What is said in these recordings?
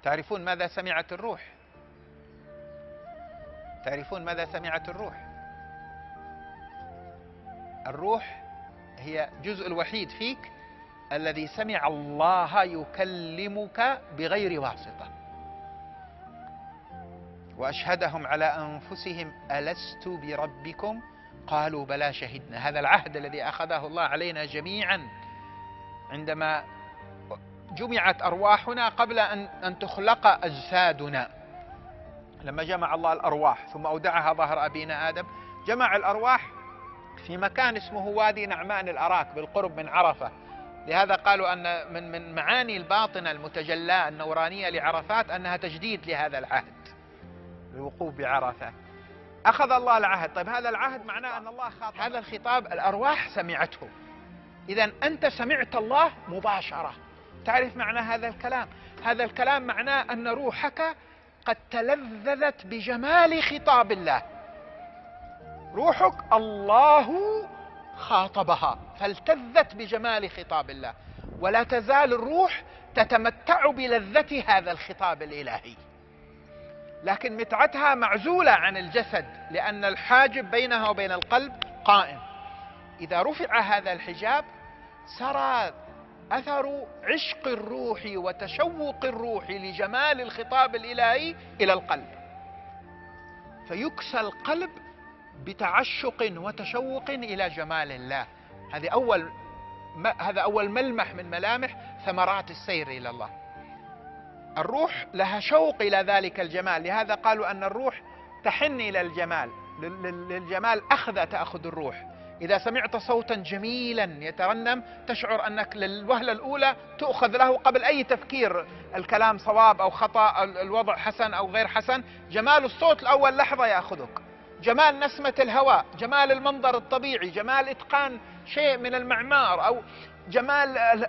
تعرفون ماذا سمعت الروح؟ تعرفون ماذا سمعت الروح؟ الروح هي الجزء الوحيد فيك الذي سمع الله يكلمك بغير واسطة. وأشهدهم على أنفسهم ألست بربكم قالوا بلى شهدنا. هذا العهد الذي أخذه الله علينا جميعا عندما جمعت أرواحنا قبل أن تخلق أجسادنا. لما جمع الله الأرواح ثم أودعها ظهر أبينا آدم، جمع الأرواح في مكان اسمه وادي نعمان الأراك بالقرب من عرفة. لهذا قالوا أن من معاني الباطنة المتجلاة النورانية لعرفات أنها تجديد لهذا العهد، الوقوف بعرفة. أخذ الله العهد. طيب هذا العهد معناه أن الله خاطب، هذا الخطاب الأرواح سمعته. إذن أنت سمعت الله مباشرة. تعرف معنى هذا الكلام؟ هذا الكلام معناه أن روحك قد تلذذت بجمال خطاب الله. روحك الله خاطبها فالتذت بجمال خطاب الله، ولا تزال الروح تتمتع بلذة هذا الخطاب الإلهي، لكن متعتها معزولة عن الجسد لأن الحاجب بينها وبين القلب قائم. إذا رفع هذا الحجاب سرى أثر عشق الروح وتشوق الروح لجمال الخطاب الإلهي إلى القلب، فيكسى القلب بتعشق وتشوق إلى جمال الله. هذا أول ملمح من ملامح ثمرات السير إلى الله. الروح لها شوق إلى ذلك الجمال، لهذا قالوا أن الروح تحن إلى الجمال. للجمال تأخذ الروح. إذا سمعت صوتا جميلا يترنم تشعر أنك للوهلة الأولى تؤخذ له قبل أي تفكير، الكلام صواب أو خطأ، الوضع حسن أو غير حسن. جمال الصوت الأول لحظة يأخذك، جمال نسمة الهواء، جمال المنظر الطبيعي، جمال إتقان شيء من المعمار، أو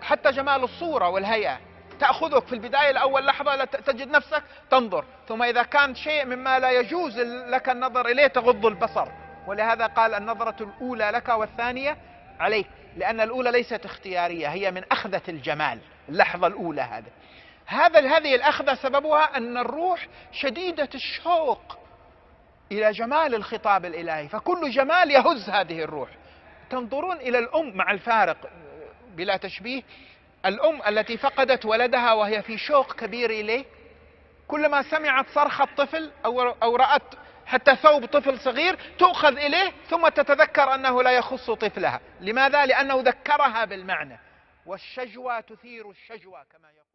حتى جمال الصورة والهيئة تأخذك في البداية. الأول لحظة تجد نفسك تنظر، ثم إذا كان شيء مما لا يجوز لك النظر إليه تغض البصر. ولهذا قال النظرة الأولى لك والثانية عليك، لأن الأولى ليست اختيارية، هي من أخذة الجمال. اللحظة الأولى هذه الأخذة سببها أن الروح شديدة الشوق إلى جمال الخطاب الإلهي، فكل جمال يهز هذه الروح. تنظرون إلى الأم مع الفارق بلا تشبيه، الأم التي فقدت ولدها وهي في شوق كبير إليه، كلما سمعت صرخة طفل أو رأت حتى ثوب طفل صغير تؤخذ إليه ثم تتذكر أنه لا يخص طفلها. لماذا؟ لأنه ذكرها بالمعنى. والشجوى تثير الشجوى كما يقول.